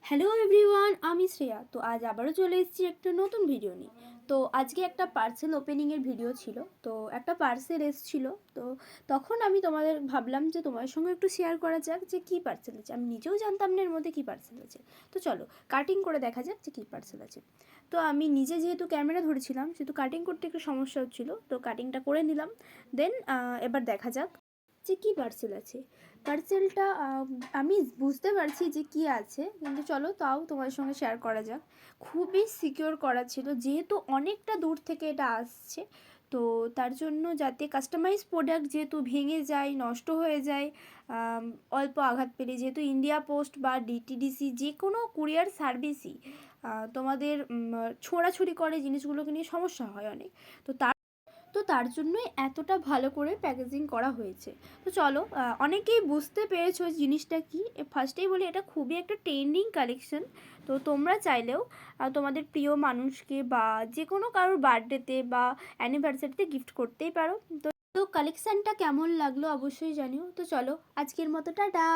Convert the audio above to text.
Hello everyone, আমি শ্রেয়া। তো আজ আবারও চলে এসেছি একটা নতুন ভিডিও নিয়ে। তো আজকে একটা পার্সেল ওপেনিংয়ের ভিডিও ছিল। তো একটা পার্সেল এসেছিলো। তো তখন আমি তোমাদের ভাবলাম যে তোমার সঙ্গে একটু শেয়ার করা যাক যে কী পার্সেল আছে। আমি নিজেও জানতাম না এর মধ্যে কী পার্সেল আছে। তো চলো কাটিং করে দেখা যাক যে কী পার্সেল আছে। তো আমি নিজে যেহেতু ক্যামেরা ধরেছিলাম সেহেতু কাটিং করতে একটু সমস্যা হচ্ছিলো, তো কাটিংটা করে নিলাম। দেন এবার দেখা যাক যে কী পার্সেল আছে। পার্সেলটা আমি বুঝতে পারছি যে কী আছে, কিন্তু চলো তাও তোমার সঙ্গে শেয়ার করা যাক। খুবই সিকিওর করা ছিল, যেহেতু অনেকটা দূর থেকে এটা আসছে। তো তার জন্য যাতে কাস্টমাইজ প্রোডাক্ট যেহেতু ভেঙে যায়, নষ্ট হয়ে যায়, অল্প আঘাত পেলে, যেহেতু ইন্ডিয়া পোস্ট বা ডিটিডিসি যে কোনো কুরিয়ার সার্ভিসই তোমাদের ছোঁড়াছুড়ি করে, জিনিসগুলোকে নিয়ে সমস্যা হয় অনেক। তো তার জন্যই এতটা ভালো করে প্যাকেজিং করা হয়েছে। তো চলো, অনেকেই বুঝতে পেরেছো জিনিসটা কি। ফার্স্টেই বলি, এটা খুবই একটা ট্রেন্ডিং কালেকশন। তো তোমরা চাইলেও তোমাদের প্রিয় মানুষকে বা যে কোনো কারোর বার্থডেতে বা অ্যানিভার্সারিতে গিফট করতেই পারো। তো কালেকশানটা কেমন লাগলো অবশ্যই জানিও। তো চলো আজকের মতো টাটা।